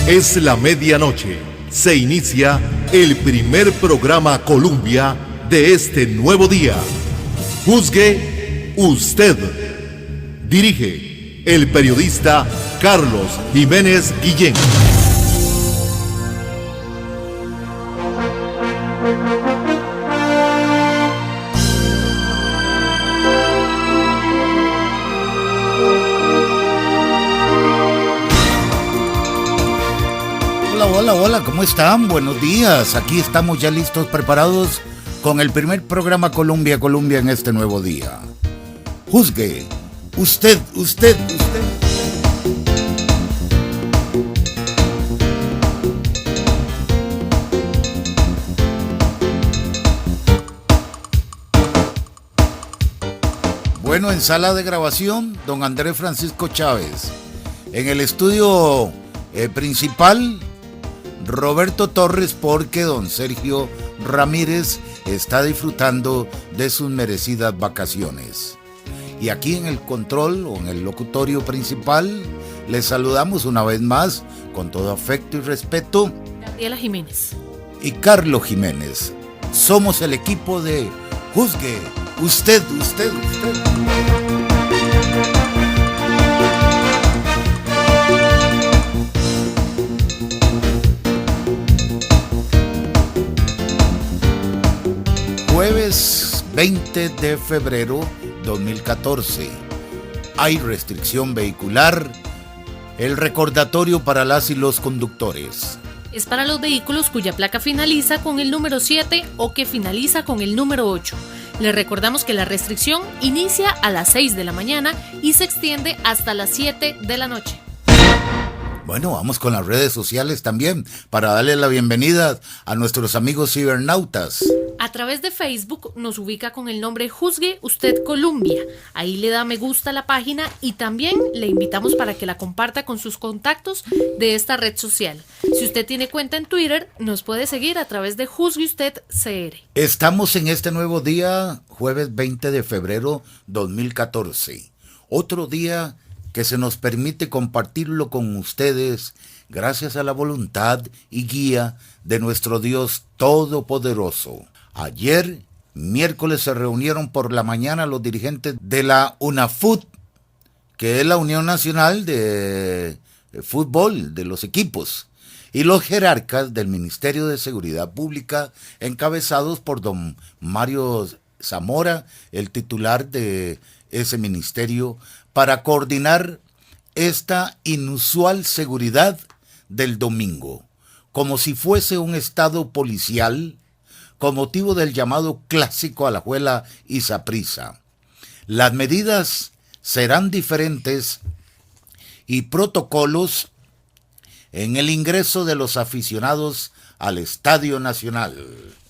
Es la medianoche. Se inicia el primer programa Colombia de este nuevo día. Juzgue usted. Dirige el periodista Carlos Jiménez Guillén. Hola, ¿cómo están? Buenos días. Aquí estamos ya listos, preparados con el primer programa Colombia en este nuevo día. Juzgue. Usted. Bueno, en sala de grabación, don Andrés Francisco Chávez. En el estudio principal, Roberto Torres, porque don Sergio Ramírez está disfrutando de sus merecidas vacaciones. Y aquí en el control o en el locutorio principal, les saludamos una vez más con todo afecto y respeto. Gabriela Jiménez y Carlos Jiménez. Somos el equipo de Juzgue Usted. Jueves 20 de febrero 2014. Hay restricción vehicular. El recordatorio para las y los conductores. Es para los vehículos cuya placa finaliza con el número 7 o que finaliza con el número 8. Les recordamos que la restricción inicia a las 6 de la mañana y se extiende hasta las 7 de la noche. Bueno, vamos con las redes sociales también para darle la bienvenida a nuestros amigos cibernautas. A través de Facebook nos ubica con el nombre Juzgue Usted Colombia. Ahí le da me gusta a la página y también le invitamos para que la comparta con sus contactos de esta red social. Si usted tiene cuenta en Twitter, nos puede seguir a través de Juzgue Usted CR. Estamos en este nuevo día, jueves 20 de febrero 2014. Otro día que se nos permite compartirlo con ustedes gracias a la voluntad y guía de nuestro Dios Todopoderoso. Ayer, miércoles, se reunieron por la mañana los dirigentes de la UNAFUT, que es la Unión Nacional de Fútbol de los equipos, y los jerarcas del Ministerio de Seguridad Pública, encabezados por don Mario Zamora, el titular de ese ministerio, para coordinar esta inusual seguridad del domingo, como si fuese un estado policial, con motivo del llamado clásico Alajuela y Saprissa. Las medidas serán diferentes y protocolos en el ingreso de los aficionados al Estadio Nacional.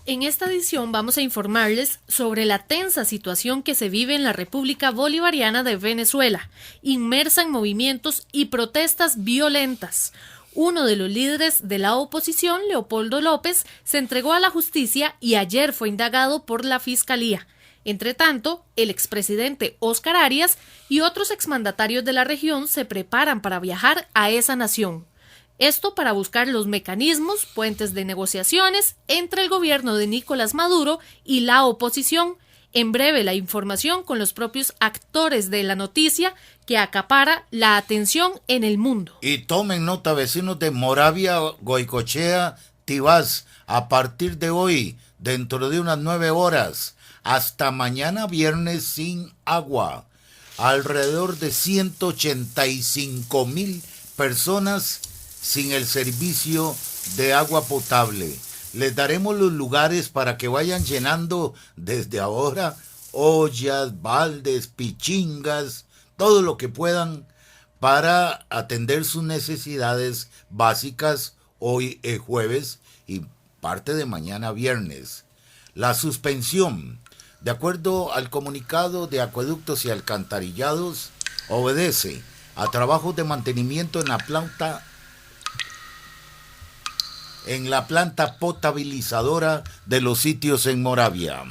En esta edición vamos a informarles sobre la tensa situación que se vive en la República Bolivariana de Venezuela, inmersa en movimientos y protestas violentas. Uno de los líderes de la oposición, Leopoldo López, se entregó a la justicia y ayer fue indagado por la Fiscalía. Entre tanto, el expresidente Óscar Arias y otros exmandatarios de la región se preparan para viajar a esa nación. Esto para buscar los mecanismos, puentes de negociaciones entre el gobierno de Nicolás Maduro y la oposición. En breve la información con los propios actores de la noticia que acapara la atención en el mundo. Y tomen nota, vecinos de Moravia, Goicochea, Tibás, a partir de hoy, dentro de unas 9 horas, hasta mañana viernes sin agua. Alrededor de 185,000 personas sin el servicio de agua potable. Les daremos los lugares para que vayan llenando desde ahora ollas, baldes, pichingas, todo lo que puedan para atender sus necesidades básicas hoy jueves y parte de mañana viernes. La suspensión, de acuerdo al comunicado de Acueductos y Alcantarillados, obedece a trabajos de mantenimiento en la planta potabilizadora de los sitios en Moravia.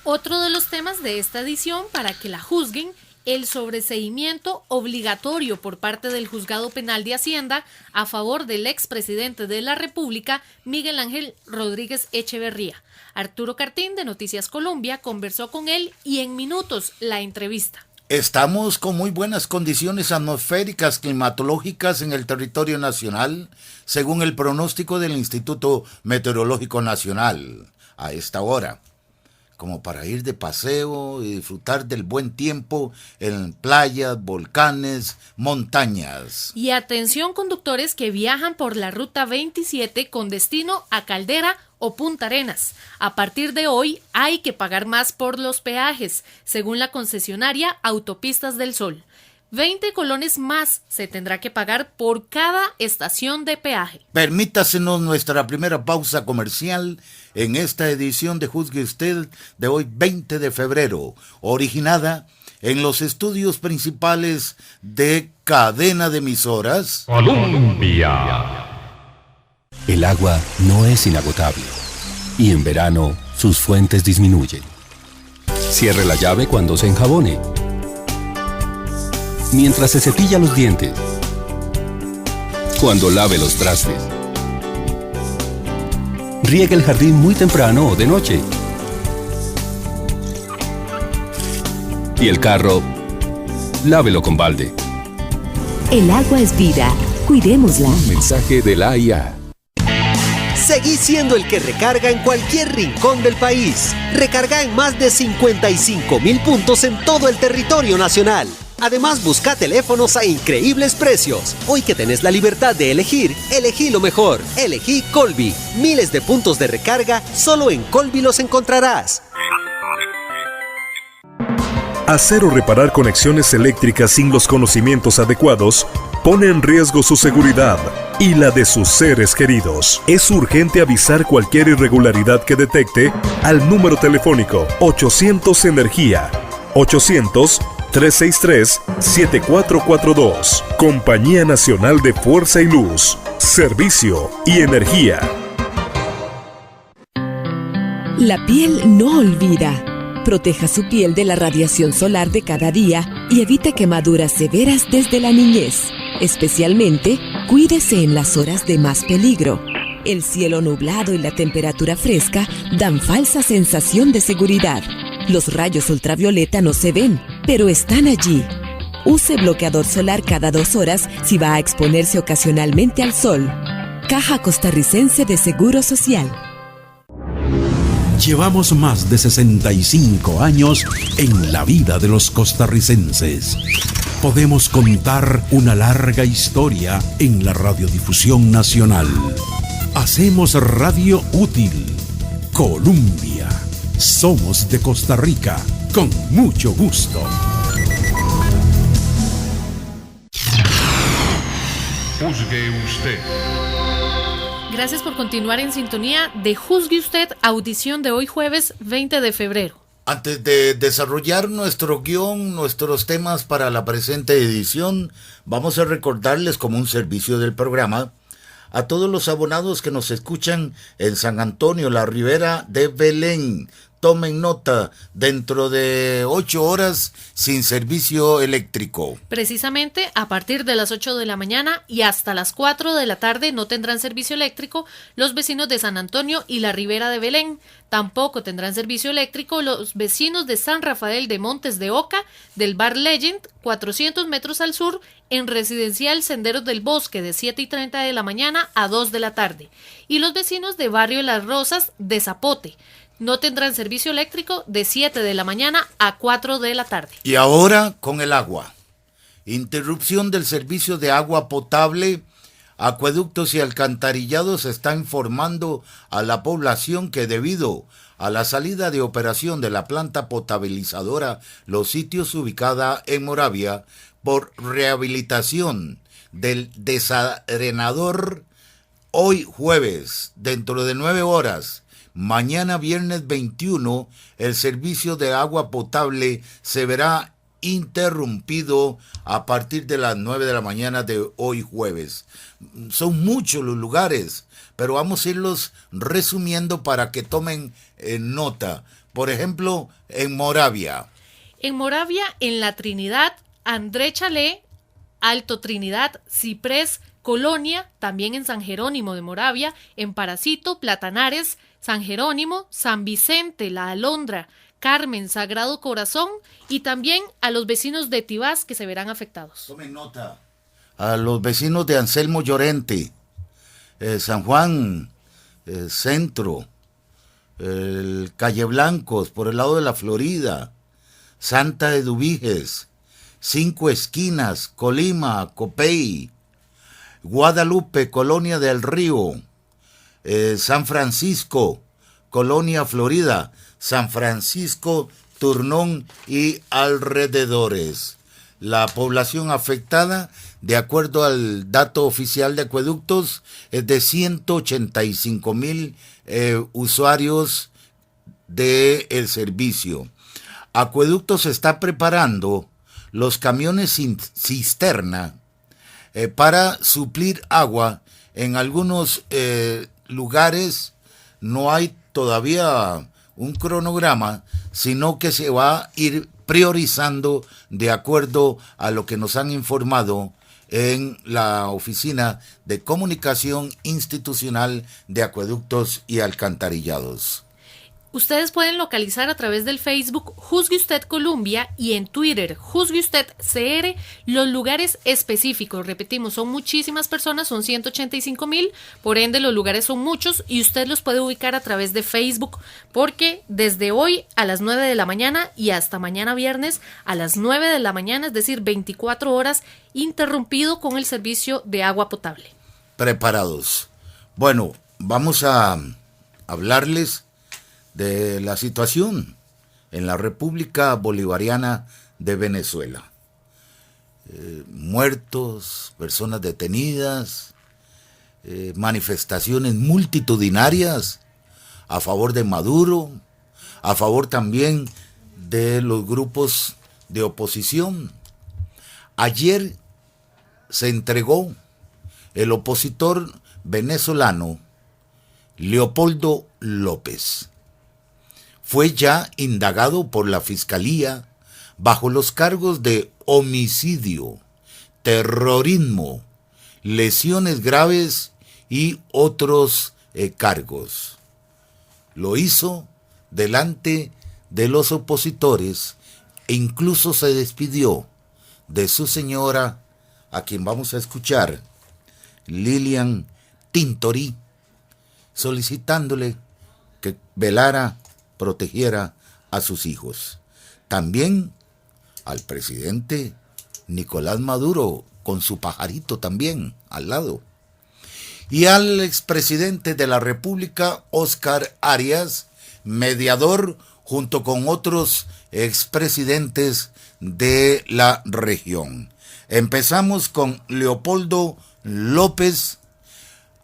Otro de los temas de esta edición para que la juzguen el sobreseimiento obligatorio por parte del Juzgado Penal de Hacienda a favor del expresidente de la República, Miguel Ángel Rodríguez Echeverría. Arturo Cartín, de Noticias Colombia, conversó con él y en minutos la entrevista. Estamos con muy buenas condiciones atmosféricas climatológicas en el territorio nacional, según el pronóstico del Instituto Meteorológico Nacional, a esta hora, como para ir de paseo y disfrutar del buen tiempo en playas, volcanes, montañas. Y atención, conductores que viajan por la Ruta 27 con destino a Caldera o Punta Arenas. A partir de hoy hay que pagar más por los peajes, según la concesionaria Autopistas del Sol. 20 colones más se tendrá que pagar por cada estación de peaje. Permítasenos nuestra primera pausa comercial en esta edición de Juzgue Usted de hoy 20 de febrero, originada en los estudios principales de Cadena de Emisoras Colombia. El agua no es inagotable y en verano sus fuentes disminuyen. Cierre la llave cuando se enjabone, mientras se cepilla los dientes, cuando lave los trastes. Riegue el jardín muy temprano o de noche. Y el carro, lávelo con balde. El agua es vida. Cuidémosla. Mensaje de la AIA. Seguí siendo el que recarga en cualquier rincón del país. Recarga en más de 55,000 puntos en todo el territorio nacional. Además, busca teléfonos a increíbles precios. Hoy que tenés la libertad de elegir, elegí lo mejor. Elegí Colby. Miles de puntos de recarga, solo en Colby los encontrarás. Hacer o reparar conexiones eléctricas sin los conocimientos adecuados pone en riesgo su seguridad y la de sus seres queridos. Es urgente avisar cualquier irregularidad que detecte al número telefónico 800 Energía, 800-363-7442. Compañía Nacional de Fuerza y Luz, Servicio y Energía. La piel no olvida. Proteja su piel de la radiación solar de cada día y evite quemaduras severas desde la niñez. Especialmente, cuídese en las horas de más peligro. El cielo nublado y la temperatura fresca dan falsa sensación de seguridad. Los rayos ultravioleta no se ven, pero están allí. Use bloqueador solar cada 2 horas si va a exponerse ocasionalmente al sol. Caja Costarricense de Seguro Social. Llevamos más de 65 años en la vida de los costarricenses. Podemos contar una larga historia en la radiodifusión nacional. Hacemos radio útil. Colombia. Somos de Costa Rica, con mucho gusto. Juzgue usted. Gracias por continuar en sintonía de Juzgue Usted, audición de hoy jueves 20 de febrero. Antes de desarrollar nuestro guión, nuestros temas para la presente edición, vamos a recordarles como un servicio del programa a todos los abonados que nos escuchan en San Antonio, la Ribera de Belén. Tomen nota, dentro de 8 horas sin servicio eléctrico. Precisamente a partir de las 8 de la mañana y hasta las 4 de la tarde no tendrán servicio eléctrico los vecinos de San Antonio y la Ribera de Belén. Tampoco tendrán servicio eléctrico los vecinos de San Rafael de Montes de Oca, del Bar Legend, 400 metros al sur, en Residencial Senderos del Bosque, de 7:30 de la mañana a 2 de la tarde. Y los vecinos de Barrio Las Rosas de Zapote no tendrán servicio eléctrico de 7 de la mañana a 4 de la tarde. Y ahora con el agua. Interrupción del servicio de agua potable. Acueductos y Alcantarillados está informando a la población que debido a la salida de operación de la planta potabilizadora Los Sitios ubicada en Moravia por rehabilitación del desarenador hoy jueves dentro de 9 horas, mañana viernes 21, el servicio de agua potable se verá interrumpido a partir de las 9 de la mañana de hoy jueves. Son muchos los lugares, pero vamos a irlos resumiendo para que tomen nota. Por ejemplo, en Moravia. En Moravia, en La Trinidad, André Chalé, Alto Trinidad, Ciprés, Colonia, también en San Jerónimo de Moravia, en Paracito, Platanares, San Jerónimo, San Vicente, La Alondra, Carmen, Sagrado Corazón y también a los vecinos de Tibás que se verán afectados. Tomen nota. A los vecinos de Anselmo Llorente, San Juan, Centro, el Calle Blancos, por el lado de la Florida, Santa de Dubiges, Cinco Esquinas, Colima, Copey, Guadalupe, Colonia del Río, San Francisco, Colonia Florida, San Francisco, Turnón y alrededores. La población afectada, de acuerdo al dato oficial de Acueductos, es de 185,000 usuarios del servicio. Acueductos está preparando los camiones cisterna para suplir agua. En algunos lugares no hay todavía un cronograma, sino que se va a ir priorizando de acuerdo a lo que nos han informado en la Oficina de Comunicación Institucional de Acueductos y Alcantarillados. Ustedes pueden localizar a través del Facebook Juzgue Usted Colombia y en Twitter Juzgue Usted CR los lugares específicos. Repetimos, son muchísimas personas, son 185,000, por ende los lugares son muchos y usted los puede ubicar a través de Facebook porque desde hoy a las 9 de la mañana y hasta mañana viernes a las 9 de la mañana, es decir, 24 horas, interrumpido con el servicio de agua potable. Preparados. Bueno, vamos a hablarles de la situación en la República Bolivariana de Venezuela. Muertos, personas detenidas, manifestaciones multitudinarias a favor de Maduro, a favor también de los grupos de oposición. Ayer se entregó el opositor venezolano Leopoldo López. Fue ya indagado por la Fiscalía bajo los cargos de homicidio, terrorismo, lesiones graves y otros cargos. Lo hizo delante de los opositores e incluso se despidió de su señora, a quien vamos a escuchar, Lilian Tintori, solicitándole que velara, protegiera a sus hijos. También al presidente Nicolás Maduro, con su pajarito también al lado. Y al expresidente de la República, Óscar Arias, mediador junto con otros expresidentes de la región. Empezamos con Leopoldo López,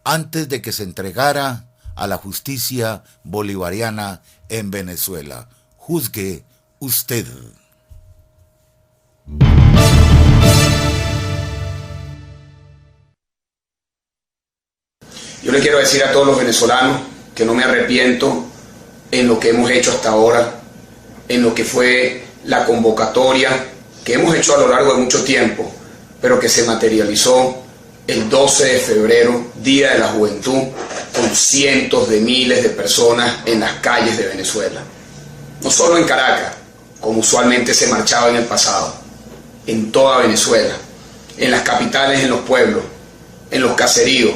antes de que se entregara a la justicia bolivariana en Venezuela. Juzgue usted. Yo le quiero decir a todos los venezolanos que no me arrepiento en lo que hemos hecho hasta ahora, en lo que fue la convocatoria que hemos hecho a lo largo de mucho tiempo, pero que se materializó el 12 de febrero, Día de la Juventud, con cientos de miles de personas en las calles de Venezuela. No solo en Caracas, como usualmente se marchaba en el pasado, en toda Venezuela, en las capitales, en los pueblos, en los caseríos,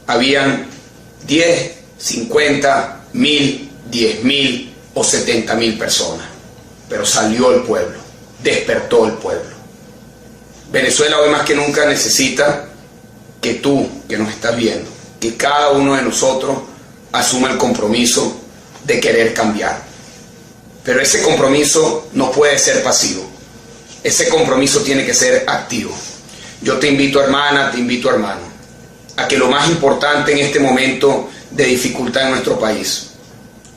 habían 10, 50, 1000, 10.000 o 70.000 personas. Pero salió el pueblo, despertó el pueblo. Venezuela hoy más que nunca necesita que tú, que nos estás viendo, que cada uno de nosotros asuma el compromiso de querer cambiar. Pero ese compromiso no puede ser pasivo. Ese compromiso tiene que ser activo. Yo te invito, hermana, te invito, hermano, a que lo más importante en este momento de dificultad en nuestro país,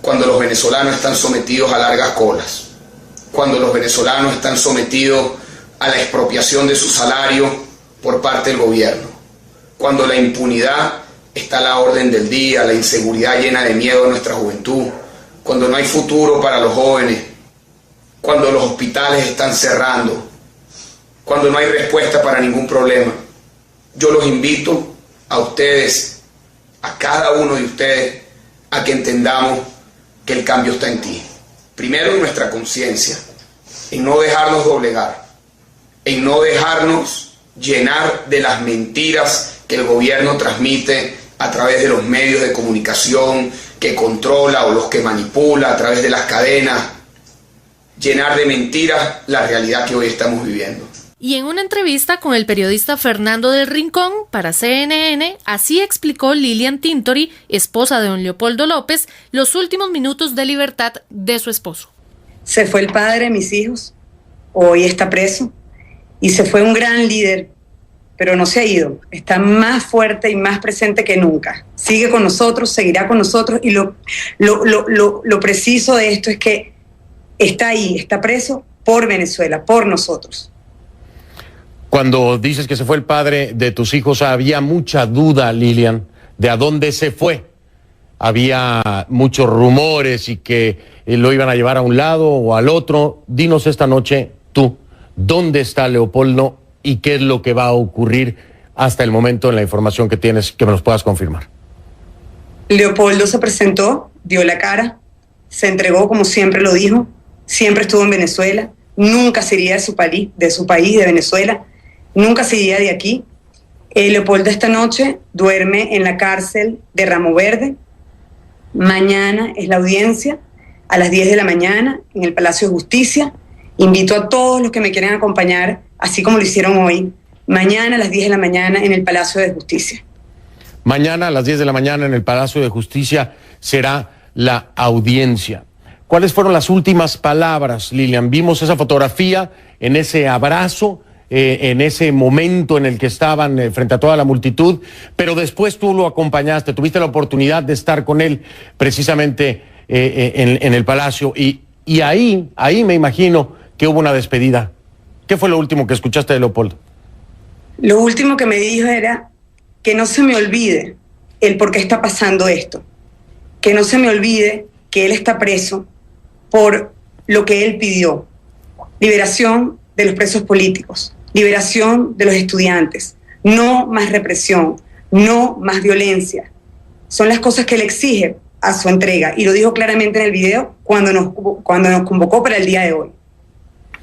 cuando los venezolanos están sometidos a largas colas, cuando los venezolanos están sometidos a la expropiación de su salario por parte del gobierno, cuando la impunidad está a la orden del día, la inseguridad llena de miedo a nuestra juventud, cuando no hay futuro para los jóvenes, cuando los hospitales están cerrando, cuando no hay respuesta para ningún problema. Yo los invito a ustedes, a cada uno de ustedes, a que entendamos que el cambio está en ti. Primero en nuestra conciencia, en no dejarnos doblegar, en no dejarnos llenar de las mentiras que el gobierno transmite a través de los medios de comunicación que controla o los que manipula a través de las cadenas, llenar de mentiras la realidad que hoy estamos viviendo. Y en una entrevista con el periodista Fernando del Rincón para CNN, así explicó Lilian Tintori, esposa de don Leopoldo López, los últimos minutos de libertad de su esposo. Se fue el padre de mis hijos, hoy está preso, y se fue un gran líder, pero no se ha ido, está más fuerte y más presente que nunca. Sigue con nosotros, seguirá con nosotros, y lo preciso de esto es que está ahí, está preso por Venezuela, por nosotros. Cuando dices que se fue el padre de tus hijos, había mucha duda, Lilian, de a dónde se fue. Había muchos rumores y que lo iban a llevar a un lado o al otro. Dinos esta noche tú, ¿dónde está Leopoldo y qué es lo que va a ocurrir hasta el momento en la información que tienes, que me nos puedas confirmar? Leopoldo se presentó, dio la cara, se entregó como siempre lo dijo, siempre estuvo en Venezuela, nunca se iría de su país, de Venezuela, nunca se iría de aquí. Leopoldo esta noche duerme en la cárcel de Ramo Verde. Mañana es la audiencia a las 10 de la mañana en el Palacio de Justicia. Invito a todos los que me quieran acompañar, así como lo hicieron hoy, mañana a las 10 de la mañana en el Palacio de Justicia. Mañana a las 10 de la mañana en el Palacio de Justicia será la audiencia. ¿Cuáles fueron las últimas palabras, Lilian? Vimos esa fotografía en ese abrazo, en ese momento en el que estaban frente a toda la multitud, pero después tú lo acompañaste, tuviste la oportunidad de estar con él precisamente en el Palacio y ahí me imagino que hubo una despedida. ¿Qué fue lo último que escuchaste de Leopoldo? Lo último que me dijo era que no se me olvide el por qué está pasando esto, que no se me olvide que él está preso por lo que él pidió: liberación de los presos políticos, liberación de los estudiantes, no más represión, no más violencia. Son las cosas que él exige a su entrega, y lo dijo claramente en el video cuando nos convocó para el día de hoy.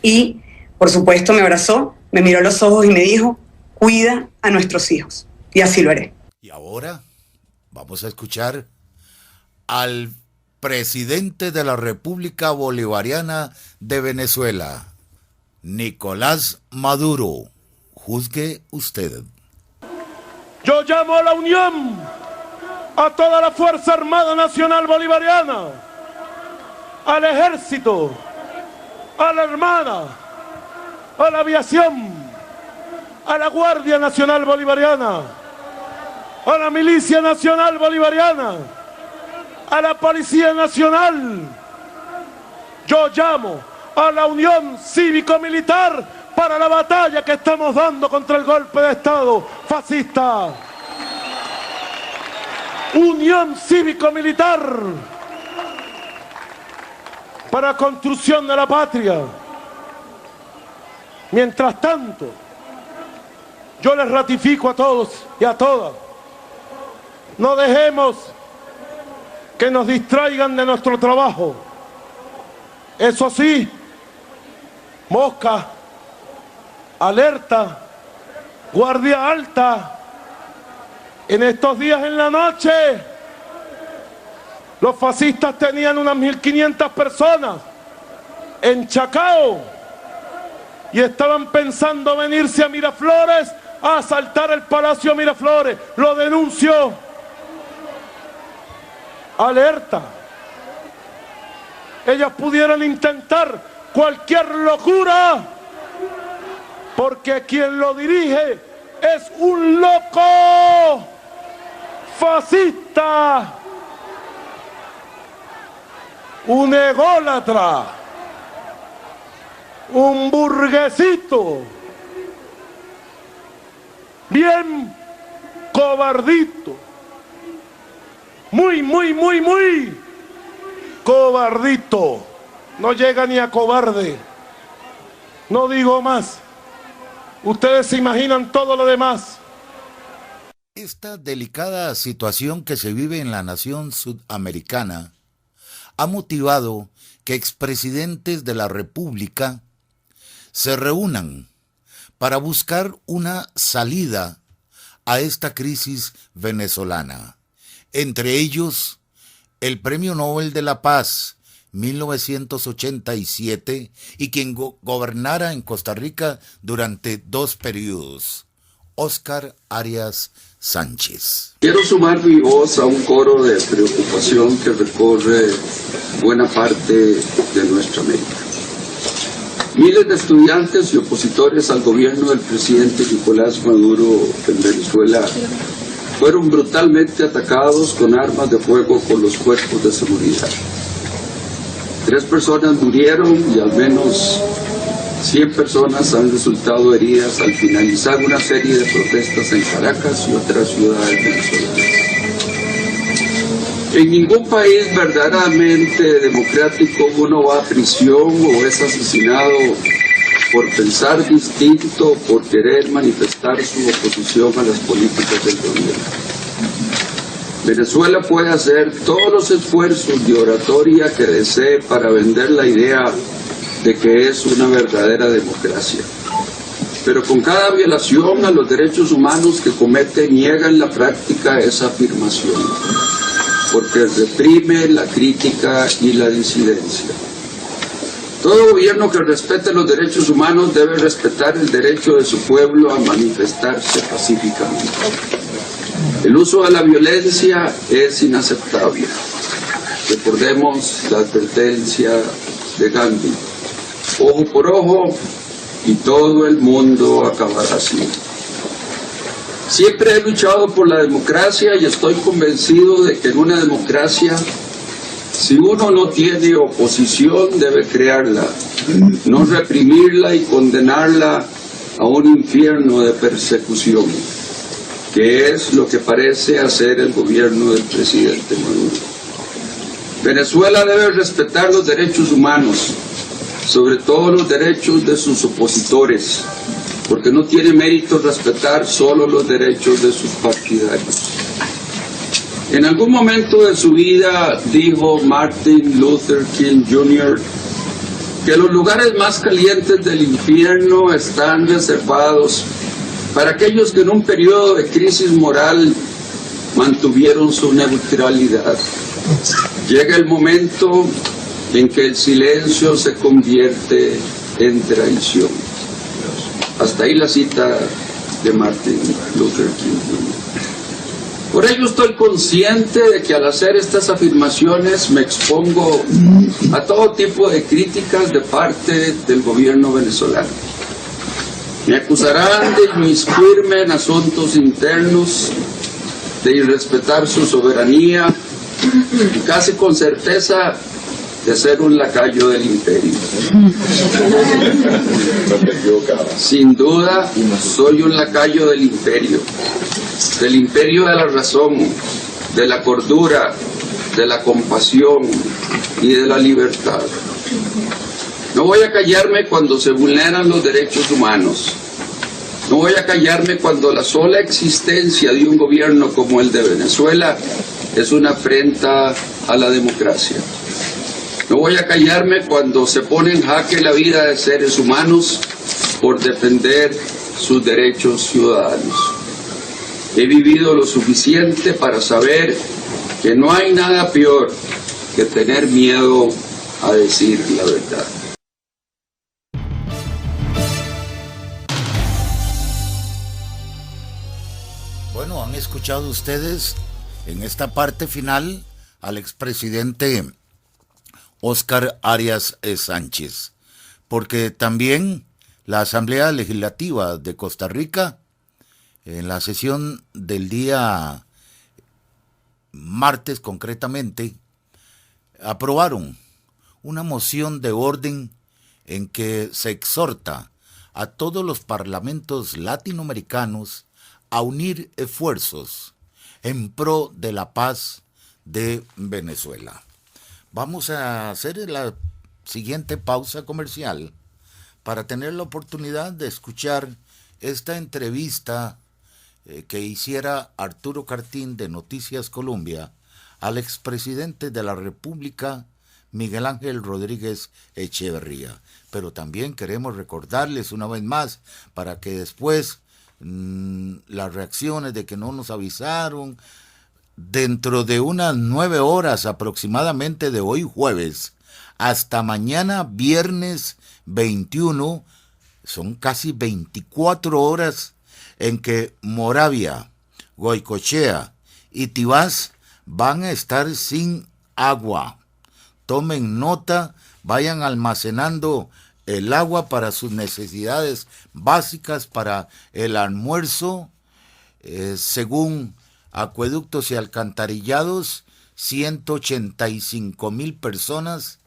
Y, por supuesto, me abrazó, me miró a los ojos y me dijo: cuida a nuestros hijos, y así lo haré. Y ahora vamos a escuchar al presidente de la República Bolivariana de Venezuela, Nicolás Maduro. Juzgue usted. Yo llamo a la unión, a toda la Fuerza Armada Nacional Bolivariana, al Ejército, a la Armada, a la Aviación, a la Guardia Nacional Bolivariana, a la Milicia Nacional Bolivariana, a la Policía Nacional. Yo llamo a la unión cívico-militar para la batalla que estamos dando contra el golpe de Estado fascista. Unión cívico-militar para construcción de la patria. Mientras tanto, yo les ratifico a todos y a todas: no dejemos que nos distraigan de nuestro trabajo. Eso sí, mosca, alerta, guardia alta. En estos días en la noche, los fascistas tenían unas 1.500 personas en Chacao y estaban pensando venirse a Miraflores a asaltar el Palacio Miraflores. Lo denuncio. Alerta. Ellos pudieron intentar cualquier locura, porque quien lo dirige es un loco fascista, un ególatra, un burguesito, bien cobardito, muy cobardito. no llega ni a cobarde. No digo más. Ustedes se imaginan todo lo demás. Esta delicada situación que se vive en la nación sudamericana ha motivado que expresidentes de la República se reúnan para buscar una salida a esta crisis venezolana. Entre ellos, el Premio Nobel de la Paz 1987 y quien gobernara en Costa Rica durante 2 periodos, Óscar Arias Sánchez. Quiero sumar mi voz a un coro de preocupación que recorre buena parte de nuestra América. Miles de estudiantes y opositores al gobierno del presidente Nicolás Maduro en Venezuela fueron brutalmente atacados con armas de fuego por los cuerpos de seguridad. 3 personas murieron y al menos 100 personas han resultado heridas al finalizar una serie de protestas en Caracas y otras ciudades venezolanas. En ningún país verdaderamente democrático uno va a prisión o es asesinado por pensar distinto, por querer manifestar su oposición a las políticas del gobierno. Venezuela puede hacer todos los esfuerzos de oratoria que desee para vender la idea de que es una verdadera democracia. Pero con cada violación a los derechos humanos que comete, niega en la práctica esa afirmación, porque reprime la crítica y la disidencia. Todo gobierno que respete los derechos humanos debe respetar el derecho de su pueblo a manifestarse pacíficamente. El uso de la violencia es inaceptable. Recordemos la advertencia de Gandhi: ojo por ojo y todo el mundo acabará así. Siempre he luchado por la democracia y estoy convencido de que en una democracia, si uno no tiene oposición, debe crearla, no reprimirla y condenarla a un infierno de persecución, que es lo que parece hacer el gobierno del presidente Maduro. Venezuela debe respetar los derechos humanos, sobre todo los derechos de sus opositores, porque no tiene mérito respetar solo los derechos de sus partidarios. En algún momento de su vida dijo Martin Luther King Jr. que los lugares más calientes del infierno están reservados para aquellos que en un periodo de crisis moral mantuvieron su neutralidad. Llega el momento en que el silencio se convierte en traición. Hasta ahí la cita de Martin Luther King Jr. Por ello estoy consciente de que al hacer estas afirmaciones me expongo a todo tipo de críticas de parte del gobierno venezolano. Me acusarán de inmiscuirme en asuntos internos, de irrespetar su soberanía y casi con certeza de ser un lacayo del imperio. Sin duda, soy un lacayo del imperio de la razón, de la cordura, de la compasión y de la libertad. No voy a callarme cuando se vulneran los derechos humanos. No voy a callarme cuando la sola existencia de un gobierno como el de Venezuela es una afrenta a la democracia. No voy a callarme cuando se pone en jaque la vida de seres humanos por defender sus derechos ciudadanos. He vivido lo suficiente para saber que no hay nada peor que tener miedo a decir la verdad. Bueno, han escuchado ustedes en esta parte final al expresidente Óscar Arias Sánchez, porque también la Asamblea Legislativa de Costa Rica, en la sesión del día martes concretamente, aprobaron una moción de orden en que se exhorta a todos los parlamentos latinoamericanos a unir esfuerzos en pro de la paz de Venezuela. Vamos a hacer la siguiente pausa comercial para tener la oportunidad de escuchar esta entrevista que hiciera Arturo Cartín de Noticias Colombia al expresidente de la República, Miguel Ángel Rodríguez Echeverría. Pero también queremos recordarles una vez más, para que después las reacciones de que no nos avisaron, dentro de unas 9 horas aproximadamente de hoy jueves hasta mañana viernes 21, son casi 24 horas en que Moravia, Goicoechea y Tibás van a estar sin agua. Tomen nota, vayan almacenando el agua para sus necesidades básicas, para el almuerzo. Según Acueductos y Alcantarillados, 185,000 personas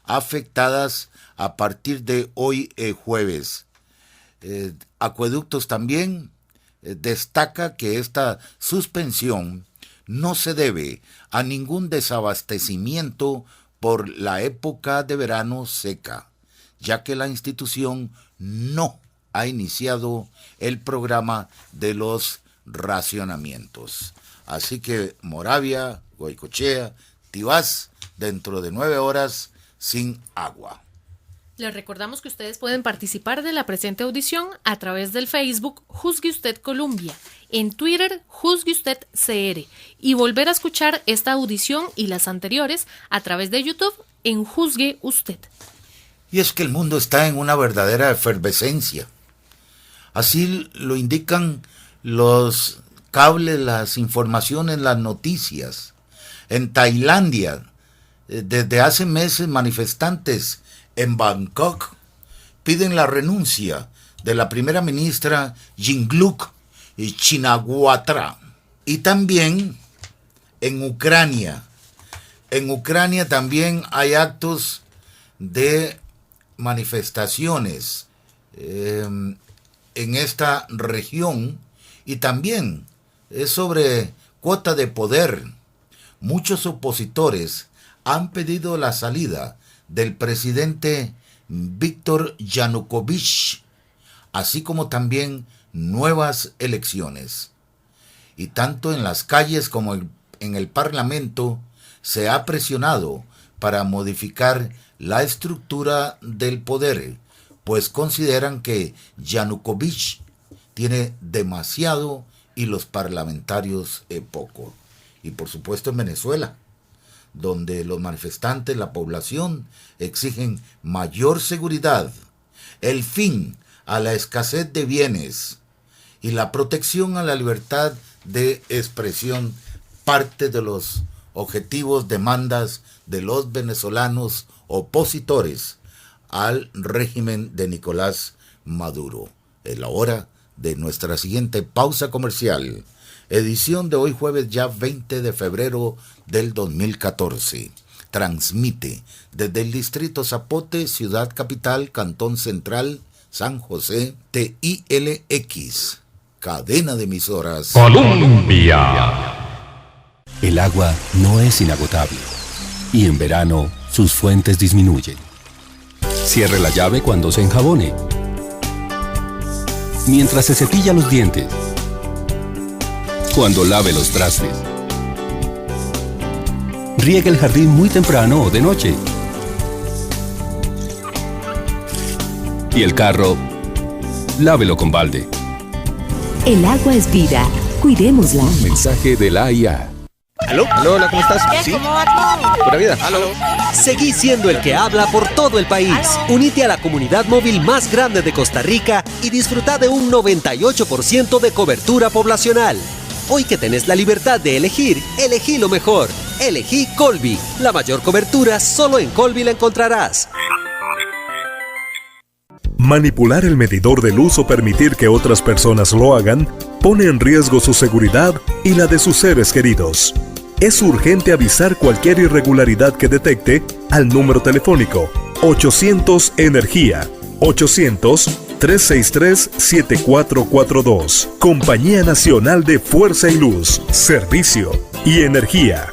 afectadas a partir de hoy jueves. Acueductos también destaca que esta suspensión no se debe a ningún desabastecimiento por la época de verano seca, ya que la institución no ha iniciado el programa de los racionamientos. Así que Moravia, Goicoechea, Tibás, dentro de 9 horas sin agua. Les recordamos que ustedes pueden participar de la presente audición a través del Facebook Juzgue Usted Colombia, en Twitter Juzgue Usted CR, y volver a escuchar esta audición y las anteriores a través de YouTube en Juzgue Usted. Y es que el mundo está en una verdadera efervescencia. Así lo indican los cables, las informaciones, las noticias. En Tailandia, desde hace meses, manifestantes en Bangkok piden la renuncia de la primera ministra Yingluck Shinawatra. Y también en Ucrania. En Ucrania también hay actos de manifestaciones en esta región, y también es sobre cuota de poder. Muchos opositores han pedido la salida del presidente Víctor Yanukovych, así como también nuevas elecciones. Y tanto en las calles como en el Parlamento se ha presionado para modificar la estructura del poder, pues consideran que Yanukovych tiene demasiado y los parlamentarios poco. Y por supuesto en Venezuela, donde los manifestantes, la población, exigen mayor seguridad, el fin a la escasez de bienes y la protección a la libertad de expresión, parte de los objetivos, demandas de los venezolanos opositores al régimen de Nicolás Maduro. Es la hora de nuestra siguiente pausa comercial. Edición de hoy jueves ya 20 de febrero del 2014. Transmite desde el distrito Zapote, ciudad capital, cantón central, San José, TILX, cadena de emisoras Colombia. El agua no es inagotable y en verano sus fuentes disminuyen. Cierre la llave cuando se enjabone, mientras se cepilla los dientes, cuando lave los trastes. Riegue el jardín muy temprano o de noche. Y el carro, lávelo con balde. El agua es vida. Cuidémosla. Un mensaje de la AIA. ¿Aló? ¿Aló? Hola, ¿cómo estás? ¿Qué? ¿Sí? ¿Cómo va todo? ¿Pura vida? ¿Aló? Seguí siendo el que habla por todo el país. Unite a la comunidad móvil más grande de Costa Rica y disfruta de un 98% de cobertura poblacional. Hoy que tenés la libertad de elegir, elegí lo mejor. Elegí Colby. La mayor cobertura solo en Colby la encontrarás. Manipular el medidor de luz o permitir que otras personas lo hagan pone en riesgo su seguridad y la de sus seres queridos. Es urgente avisar cualquier irregularidad que detecte al número telefónico 800 Energía, 800-363-7442. Compañía Nacional de Fuerza y Luz, Servicio y Energía.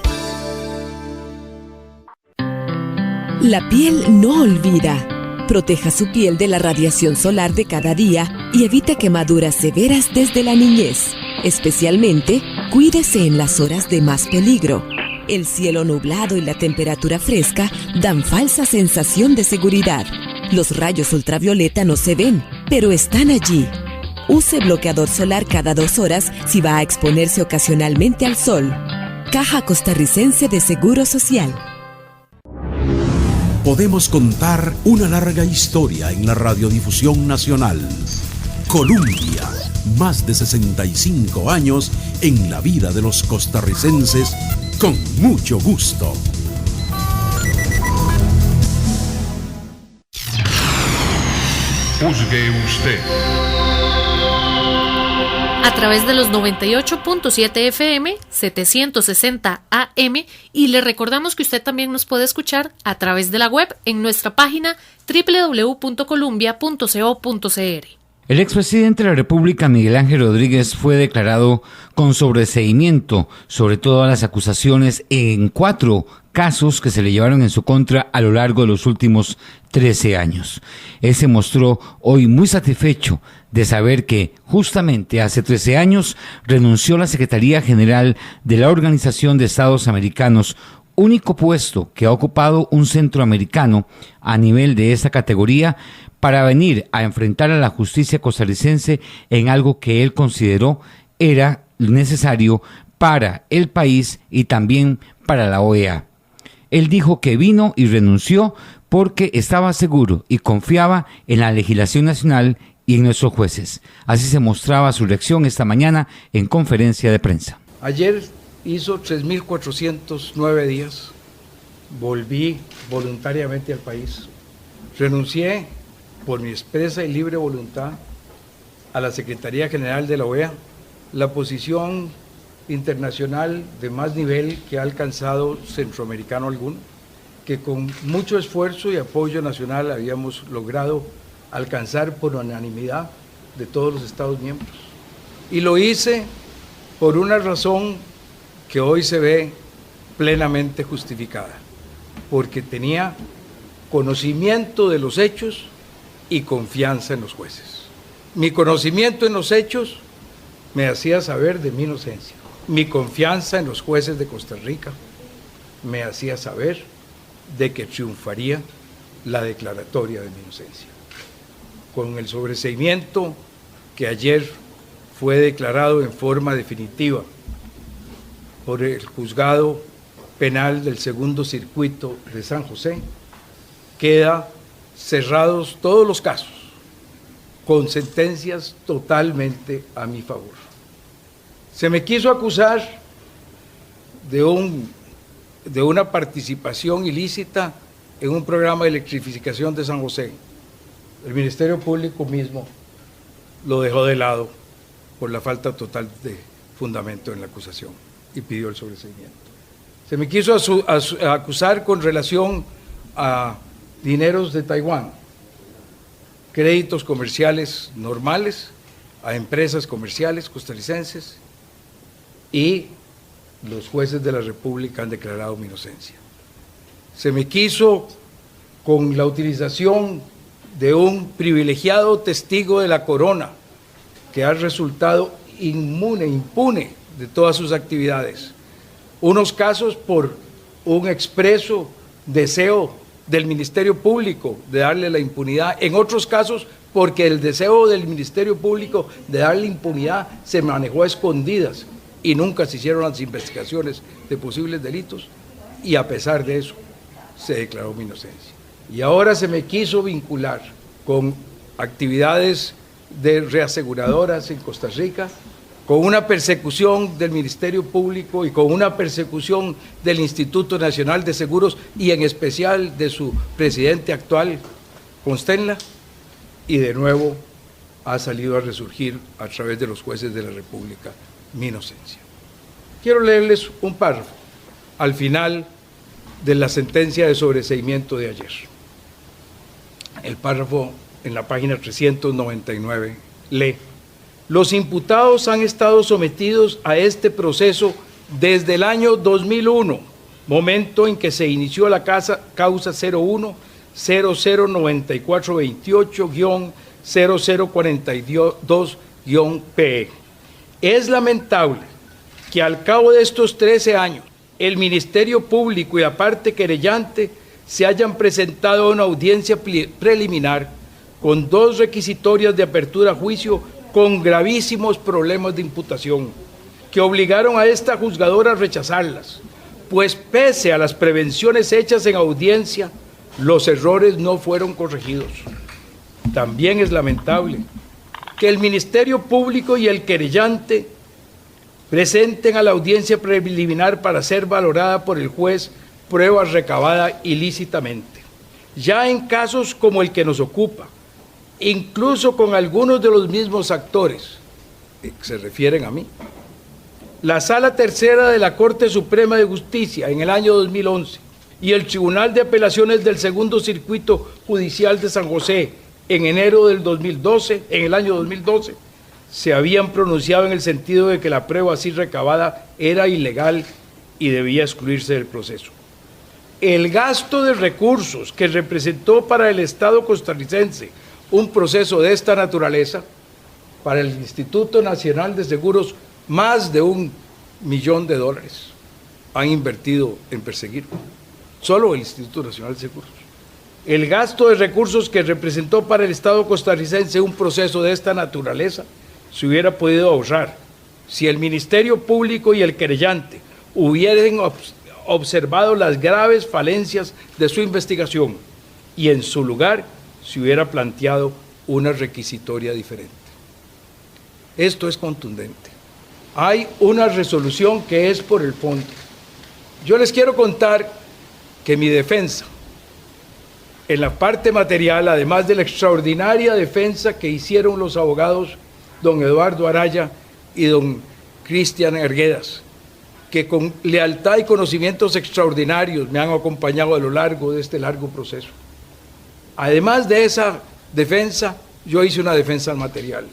La piel no olvida. Proteja su piel de la radiación solar de cada día y evite quemaduras severas desde la niñez. Especialmente, cuídese en las horas de más peligro. El cielo nublado y la temperatura fresca dan falsa sensación de seguridad. Los rayos ultravioleta no se ven, pero están allí. Use bloqueador solar cada 2 horas si va a exponerse ocasionalmente al sol. Caja Costarricense de Seguro Social. Podemos contar una larga historia en la radiodifusión nacional. Columbia, más de 65 años en la vida de los costarricenses, con mucho gusto. Juzgue usted. A través de los 98.7 FM, 760 AM, y le recordamos que usted también nos puede escuchar a través de la web en nuestra página www.columbia.co.cr. El expresidente de la República, Miguel Ángel Rodríguez, fue declarado con sobreseimiento sobre todas las acusaciones en 4 casos que se le llevaron en su contra a lo largo de los últimos 13 años. Él se mostró hoy muy satisfecho de saber que justamente hace 13 años renunció a la Secretaría General de la Organización de Estados Americanos, único puesto que ha ocupado un centroamericano a nivel de esta categoría, para venir a enfrentar a la justicia costarricense en algo que él consideró era necesario para el país y también para la OEA. Él dijo que vino y renunció porque estaba seguro y confiaba en la legislación nacional y en nuestros jueces. Así se mostraba su reacción esta mañana en conferencia de prensa. Ayer hizo 3.409 días, volví voluntariamente al país, renuncié por mi expresa y libre voluntad a la Secretaría General de la OEA, la posición internacional de más nivel que ha alcanzado centroamericano alguno, que con mucho esfuerzo y apoyo nacional habíamos logrado alcanzar por unanimidad de todos los Estados miembros. Y lo hice por una razón que hoy se ve plenamente justificada, porque tenía conocimiento de los hechos y confianza en los jueces. Mi conocimiento en los hechos me hacía saber de mi inocencia. Mi confianza en los jueces de Costa Rica me hacía saber de que triunfaría la declaratoria de mi inocencia. Con el sobreseimiento que ayer fue declarado en forma definitiva por el Juzgado Penal del Segundo Circuito de San José, queda cerrados todos los casos, con sentencias totalmente a mi favor. Se me quiso acusar de una participación ilícita en un programa de electrificación de San José. El Ministerio Público mismo lo dejó de lado por la falta total de fundamento en la acusación y pidió el sobreseimiento. Se me quiso acusar con relación a dineros de Taiwán, créditos comerciales normales a empresas comerciales costarricenses, y los jueces de la República han declarado mi inocencia. Se me quiso con la utilización de un privilegiado testigo de la corona que ha resultado impune de todas sus actividades. Unos casos por un expreso deseo del Ministerio Público de darle la impunidad, en otros casos porque el deseo del Ministerio Público de darle impunidad se manejó a escondidas y nunca se hicieron las investigaciones de posibles delitos, y a pesar de eso se declaró mi inocencia. Y ahora se me quiso vincular con actividades de reaseguradoras en Costa Rica, con una persecución del Ministerio Público y con una persecución del Instituto Nacional de Seguros y en especial de su presidente actual, Constenla, y de nuevo ha salido a resurgir a través de los jueces de la República mi inocencia. Quiero leerles un párrafo al final de la sentencia de sobreseimiento de ayer. El párrafo en la página 399 lee: los imputados han estado sometidos a este proceso desde el año 2001, momento en que se inició la causa 01-009428-0042-PE. Es lamentable que al cabo de estos 13 años, el Ministerio Público y la parte querellante se hayan presentado a una audiencia preliminar con 2 requisitorias de apertura a juicio con gravísimos problemas de imputación, que obligaron a esta juzgadora a rechazarlas, pues pese a las prevenciones hechas en audiencia, los errores no fueron corregidos. También es lamentable que el Ministerio Público y el querellante presenten a la audiencia preliminar para ser valorada por el juez pruebas recabadas ilícitamente. Ya en casos como el que nos ocupa, incluso con algunos de los mismos actores, que se refieren a mí, la Sala Tercera de la Corte Suprema de Justicia en el año 2011 y el Tribunal de Apelaciones del Segundo Circuito Judicial de San José en enero del 2012, en el año 2012, se habían pronunciado en el sentido de que la prueba así recabada era ilegal y debía excluirse del proceso. El gasto de recursos que representó para el Estado costarricense un proceso de esta naturaleza, para el Instituto Nacional de Seguros, más de $1 millón han invertido en perseguirlo, solo el Instituto Nacional de Seguros. El gasto de recursos que representó para el Estado costarricense un proceso de esta naturaleza se hubiera podido ahorrar si el Ministerio Público y el querellante hubieran observado las graves falencias de su investigación y en su lugar se hubiera planteado una requisitoria diferente. Esto es contundente. Hay una resolución que es por el fondo. Yo les quiero contar que mi defensa, en la parte material, además de la extraordinaria defensa que hicieron los abogados don Eduardo Araya y don Cristian Arguedas, que con lealtad y conocimientos extraordinarios me han acompañado a lo largo de este largo proceso. Además de esa defensa, yo hice una defensa material.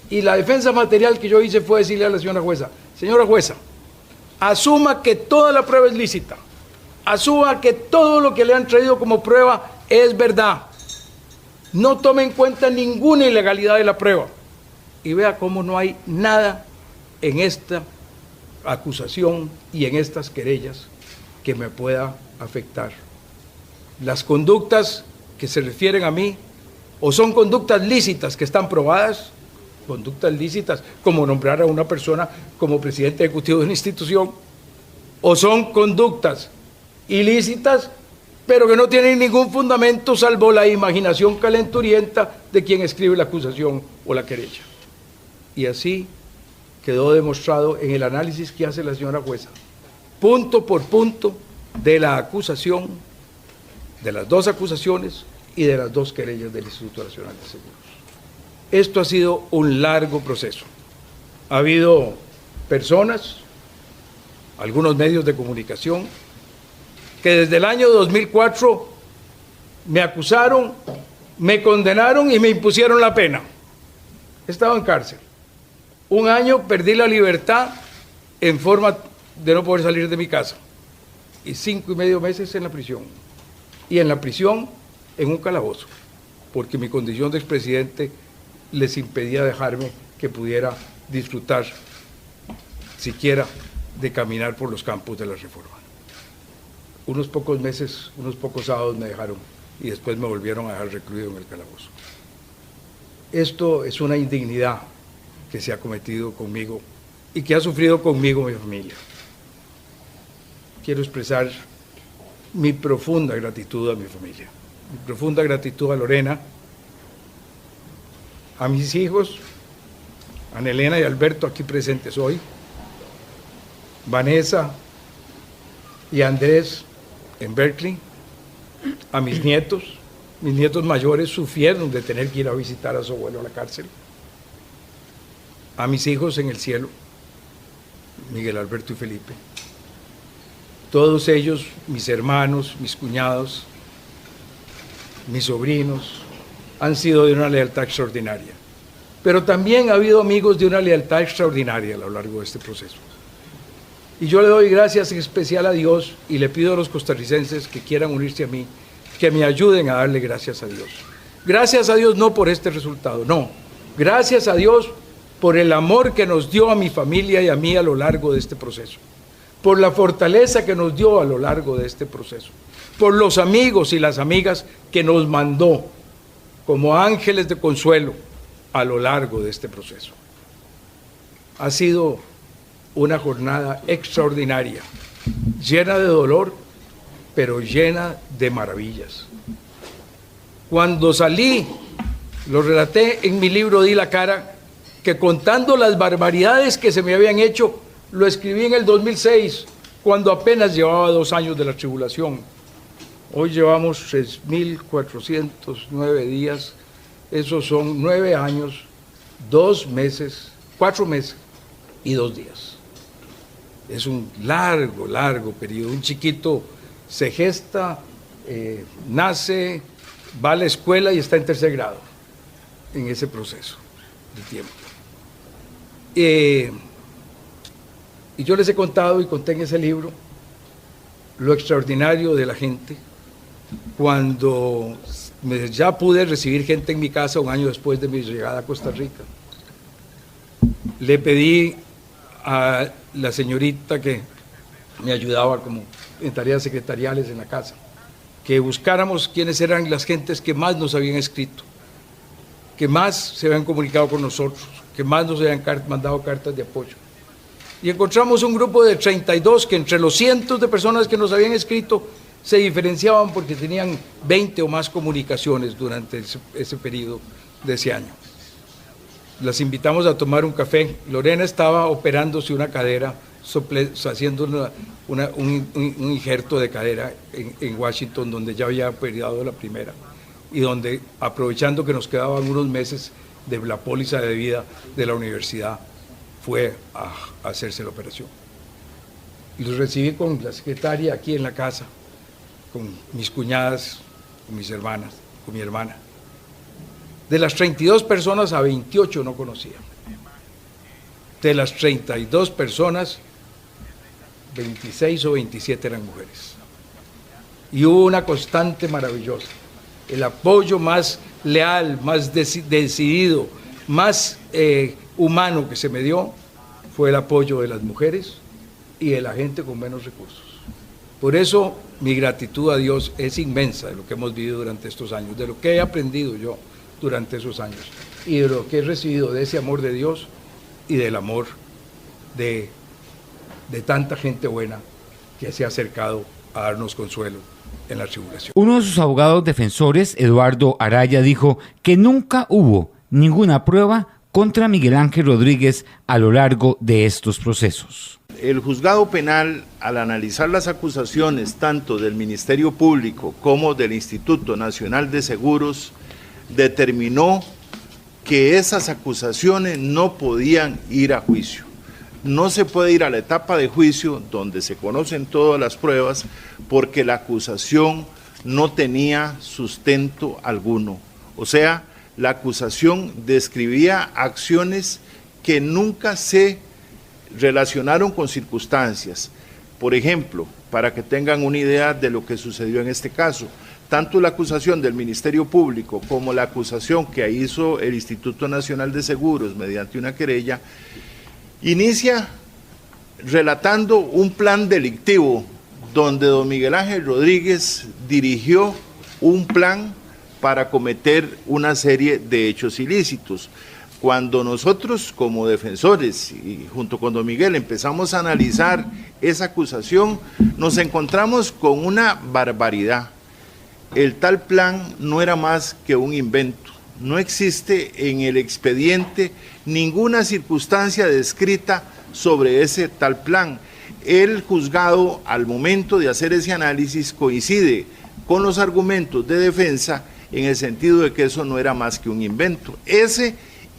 Y la defensa material que yo hice fue decirle a la señora jueza, asuma que toda la prueba es lícita, asuma que todo lo que le han traído como prueba es verdad, no tome en cuenta ninguna ilegalidad de la prueba y vea cómo no hay nada en esta acusación y en estas querellas que me pueda afectar. Las conductas que se refieren a mí o son conductas lícitas que están probadas, conductas lícitas como nombrar a una persona como presidente ejecutivo de una institución, o son conductas ilícitas pero que no tienen ningún fundamento salvo la imaginación calenturienta de quien escribe la acusación o la querella. Y así quedó demostrado en el análisis que hace la señora jueza, punto por punto, de la acusación, de las 2 acusaciones y de las 2 querellas del Instituto Nacional de Seguros. Esto ha sido un largo proceso. Ha habido personas, algunos medios de comunicación, que desde el año 2004 me acusaron, me condenaron y me impusieron la pena. He estado en cárcel. 1 año perdí la libertad en forma de no poder salir de mi casa. Y 5 y medio meses en la prisión. Y en la prisión, en un calabozo, porque mi condición de expresidente les impedía dejarme que pudiera disfrutar siquiera de caminar por los campos de la Reforma. Unos pocos meses, unos pocos sábados me dejaron y después me volvieron a dejar recluido en el calabozo. Esto es una indignidad que se ha cometido conmigo y que ha sufrido conmigo mi familia. Quiero expresar mi profunda gratitud a mi familia, mi profunda gratitud a Lorena, a mis hijos, a Nelena y Alberto aquí presentes hoy, Vanessa y Andrés en Berkeley, a mis nietos mayores sufrieron de tener que ir a visitar a su abuelo a la cárcel, a mis hijos en el cielo, Miguel Alberto y Felipe, todos ellos, mis hermanos, mis cuñados, mis sobrinos, han sido de una lealtad extraordinaria. Pero también ha habido amigos de una lealtad extraordinaria a lo largo de este proceso. Y yo le doy gracias en especial a Dios y le pido a los costarricenses que quieran unirse a mí, que me ayuden a darle gracias a Dios. Gracias a Dios no por este resultado, no. Gracias a Dios por el amor que nos dio a mi familia y a mí a lo largo de este proceso. Por la fortaleza que nos dio a lo largo de este proceso. Por los amigos y las amigas que nos mandó como ángeles de consuelo a lo largo de este proceso. Ha sido una jornada extraordinaria, llena de dolor, pero llena de maravillas. Cuando salí, lo relaté en mi libro Di la cara, que contando las barbaridades que se me habían hecho, lo escribí en el 2006, cuando apenas llevaba 2 años de la tribulación. Hoy llevamos 3.409 días, esos son 9 años, 2 meses, 4 meses y 2 días. Es un largo periodo. Un chiquito se gesta, nace, va a la escuela y está en 3er grado en ese proceso de tiempo. Y yo les he contado y conté en ese libro lo extraordinario de la gente. Cuando ya pude recibir gente en mi casa 1 año después de mi llegada a Costa Rica, le pedí a la señorita que me ayudaba como en tareas secretariales en la casa, que buscáramos quiénes eran las gentes que más nos habían escrito, que más se habían comunicado con nosotros, que más nos habían mandado cartas de apoyo. Y encontramos un grupo de 32 que entre los cientos de personas que nos habían escrito se diferenciaban porque tenían 20 o más comunicaciones durante ese periodo de ese año. Las invitamos a tomar un café. Lorena estaba operándose una cadera, haciendo un injerto de cadera en Washington, donde ya había operado la primera, y donde, aprovechando que nos quedaban unos meses de la póliza de vida de la universidad, fue a hacerse la operación. Los recibí con la secretaria aquí en la casa, con mis cuñadas, con mis hermanas, con mi hermana. De las 32 personas, a 28 no conocía. De las 32 personas, 26 o 27 eran mujeres. Y hubo una constante maravillosa. El apoyo más leal, más decidido, más humano que se me dio fue el apoyo de las mujeres y de la gente con menos recursos. Por eso mi gratitud a Dios es inmensa de lo que hemos vivido durante estos años, de lo que he aprendido yo durante esos años y de lo que he recibido de ese amor de Dios y del amor de tanta gente buena que se ha acercado a darnos consuelo en la tribulación. Uno de sus abogados defensores, Eduardo Araya, dijo que nunca hubo ninguna prueba contra Miguel Ángel Rodríguez a lo largo de estos procesos. El juzgado penal, al analizar las acusaciones tanto del Ministerio Público como del Instituto Nacional de Seguros, determinó que esas acusaciones no podían ir a juicio. No se puede ir a la etapa de juicio donde se conocen todas las pruebas porque la acusación no tenía sustento alguno. O sea, la acusación describía acciones que nunca se relacionaron con circunstancias. Por ejemplo, para que tengan una idea de lo que sucedió en este caso, tanto la acusación del Ministerio Público como la acusación que hizo el Instituto Nacional de Seguros mediante una querella, inicia relatando un plan delictivo donde don Miguel Ángel Rodríguez dirigió un plan para cometer una serie de hechos ilícitos. Cuando nosotros como defensores y junto con don Miguel empezamos a analizar esa acusación, nos encontramos con una barbaridad. El tal plan no era más que un invento. No existe en el expediente ninguna circunstancia descrita sobre ese tal plan. El juzgado, al momento de hacer ese análisis, coincide con los argumentos de defensa en el sentido de que eso no era más que un invento.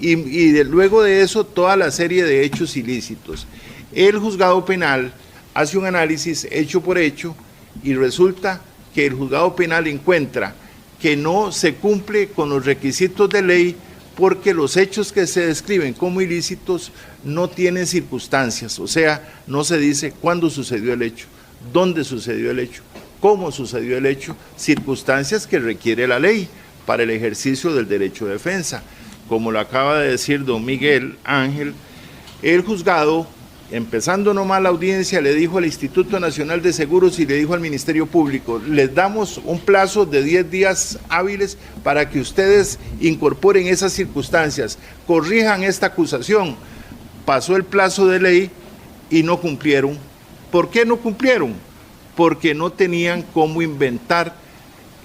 Luego de eso, toda la serie de hechos ilícitos. El juzgado penal hace un análisis hecho por hecho y resulta que el juzgado penal encuentra que no se cumple con los requisitos de ley porque los hechos que se describen como ilícitos no tienen circunstancias, o sea, no se dice cuándo sucedió el hecho, dónde sucedió el hecho, cómo sucedió el hecho, circunstancias que requiere la ley para el ejercicio del derecho de defensa. Como lo acaba de decir don Miguel Ángel, el juzgado, empezando nomás la audiencia, le dijo al Instituto Nacional de Seguros y le dijo al Ministerio Público, les damos un plazo de 10 días hábiles para que ustedes incorporen esas circunstancias, corrijan esta acusación. Pasó el plazo de ley y no cumplieron. ¿Por qué no cumplieron? Porque no tenían cómo inventar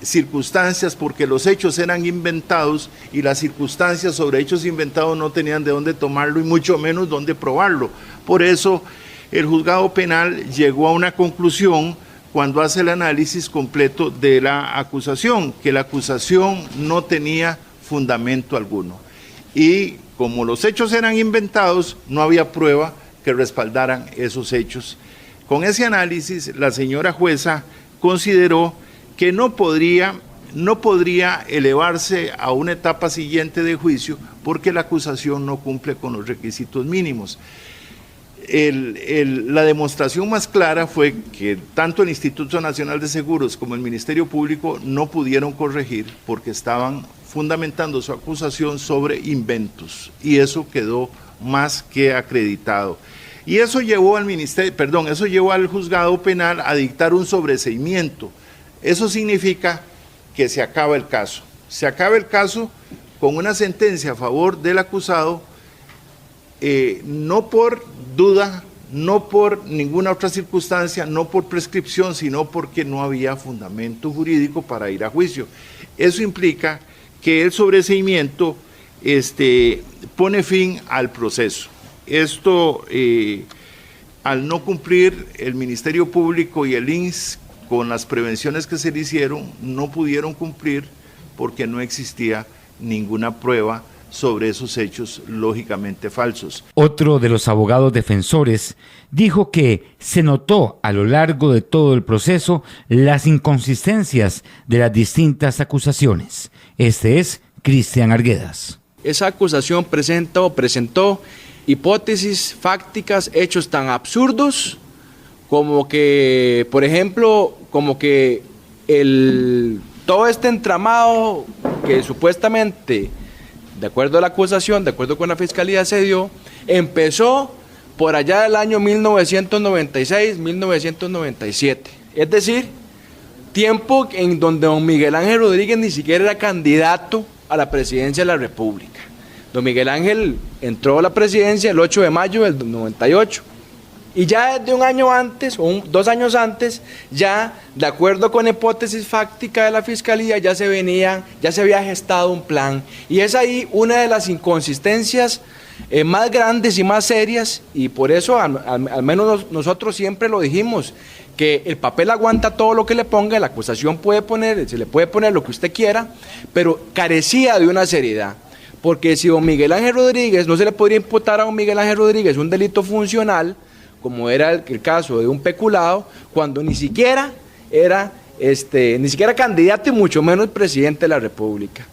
circunstancias, porque los hechos eran inventados y las circunstancias sobre hechos inventados no tenían de dónde tomarlo y mucho menos dónde probarlo. Por eso el juzgado penal llegó a una conclusión cuando hace el análisis completo de la acusación, que la acusación no tenía fundamento alguno. Y como los hechos eran inventados, no había prueba que respaldaran esos hechos. Con ese análisis, la señora jueza consideró que no podría elevarse a una etapa siguiente de juicio porque la acusación no cumple con los requisitos mínimos. La demostración más clara fue que tanto el Instituto Nacional de Seguros como el Ministerio Público no pudieron corregir porque estaban fundamentando su acusación sobre inventos y eso quedó más que acreditado. Y eso llevó al juzgado penal a dictar un sobreseimiento. Eso significa que se acaba el caso. Se acaba el caso con una sentencia a favor del acusado, no por duda, no por ninguna otra circunstancia, no por prescripción, sino porque no había fundamento jurídico para ir a juicio. Eso implica que el sobreseimiento pone fin al proceso. Esto, al no cumplir el Ministerio Público y el INS con las prevenciones que se le hicieron, no pudieron cumplir porque no existía ninguna prueba sobre esos hechos lógicamente falsos. Otro de los abogados defensores dijo que se notó a lo largo de todo el proceso las inconsistencias de las distintas acusaciones. Este es Cristian Arguedas. Esa acusación presentó hipótesis fácticas, hechos tan absurdos como que, por ejemplo, todo este entramado que supuestamente, de acuerdo a la acusación, de acuerdo con la fiscalía se dio, empezó por allá del año 1996, 1997. Es decir, tiempo en donde don Miguel Ángel Rodríguez ni siquiera era candidato a la presidencia de la República. Don Miguel Ángel entró a la presidencia el 8 de mayo del 98. Y ya desde un año antes, o 2 años antes, ya de acuerdo con hipótesis fáctica de la Fiscalía, ya se había gestado un plan. Y es ahí una de las inconsistencias más grandes y más serias, y por eso al menos nosotros siempre lo dijimos, que el papel aguanta todo lo que le ponga, la acusación se le puede poner lo que usted quiera, pero carecía de una seriedad. Porque si don Miguel Ángel Rodríguez, no se le podría imputar a don Miguel Ángel Rodríguez un delito funcional, como era el caso de un peculado, cuando ni siquiera era candidato y mucho menos presidente de la República.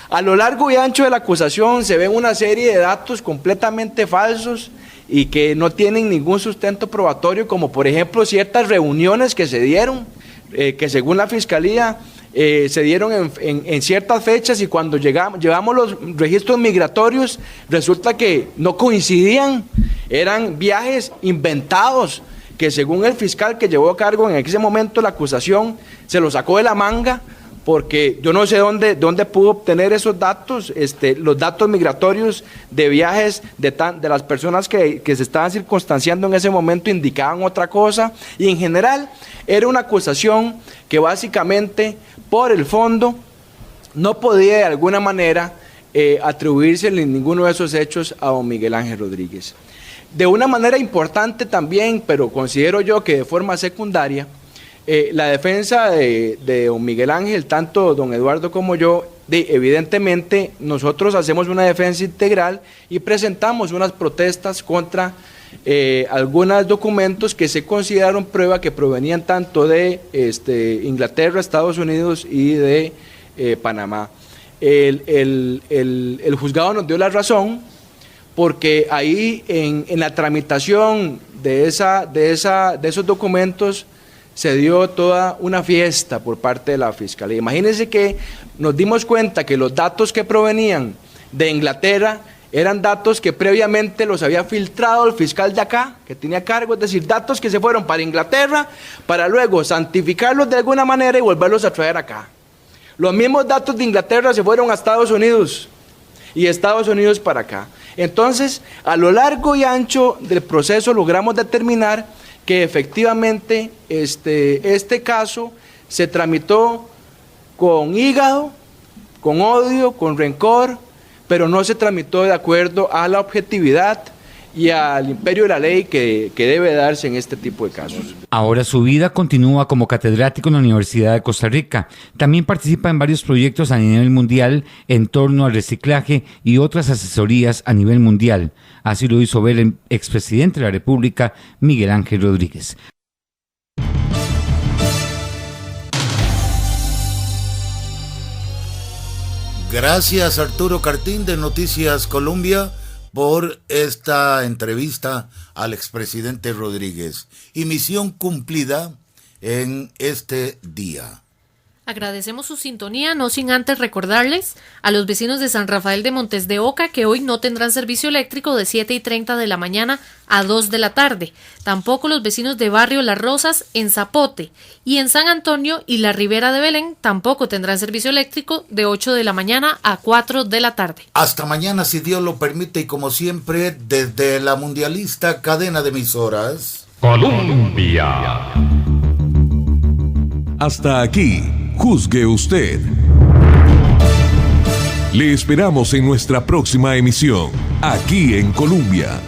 A lo largo y ancho de la acusación se ven una serie de datos completamente falsos y que no tienen ningún sustento probatorio, como por ejemplo ciertas reuniones que se dieron, que según la Fiscalía se dieron en ciertas fechas, y cuando llevamos los registros migratorios resulta que no coincidían, eran viajes inventados que según el fiscal que llevó a cargo en ese momento la acusación se lo sacó de la manga, porque yo no sé dónde pudo obtener esos datos, los datos migratorios de viajes de las personas que se estaban circunstanciando en ese momento indicaban otra cosa, y en general era una acusación que básicamente por el fondo no podía de alguna manera atribuirse ninguno de esos hechos a don Miguel Ángel Rodríguez. De una manera importante también, pero considero yo que de forma secundaria, la defensa de don Miguel Ángel, tanto don Eduardo como yo, evidentemente nosotros hacemos una defensa integral y presentamos unas protestas contra algunos documentos que se consideraron prueba, que provenían tanto de Inglaterra, Estados Unidos y de Panamá. el juzgado nos dio la razón, porque ahí en la tramitación de esos documentos se dio toda una fiesta por parte de la Fiscalía. Imagínense que nos dimos cuenta que los datos que provenían de Inglaterra eran datos que previamente los había filtrado el fiscal de acá, que tenía cargo, es decir, datos que se fueron para Inglaterra, para luego santificarlos de alguna manera y volverlos a traer acá. Los mismos datos de Inglaterra se fueron a Estados Unidos y Estados Unidos para acá. Entonces, a lo largo y ancho del proceso logramos determinar que efectivamente este caso se tramitó con hígado, con odio, con rencor, pero no se tramitó de acuerdo a la objetividad y al imperio de la ley que debe darse en este tipo de casos. Ahora su vida continúa como catedrático en la Universidad de Costa Rica. También participa en varios proyectos a nivel mundial en torno al reciclaje y otras asesorías a nivel mundial. Así lo hizo ver el expresidente de la República, Miguel Ángel Rodríguez. Gracias, Arturo Cartín de Noticias Colombia, por esta entrevista al expresidente Rodríguez. Y misión cumplida en este día. Agradecemos su sintonía, no sin antes recordarles a los vecinos de San Rafael de Montes de Oca que hoy no tendrán servicio eléctrico de 7:30 de la mañana a 2 de la tarde. Tampoco los vecinos de Barrio Las Rosas en Zapote, y en San Antonio y la Ribera de Belén tampoco tendrán servicio eléctrico de 8 de la mañana a 4 de la tarde. Hasta mañana, si Dios lo permite, y como siempre, desde la mundialista cadena de emisoras Colombia. Hasta aquí, juzgue usted. Le esperamos en nuestra próxima emisión, aquí en Colombia.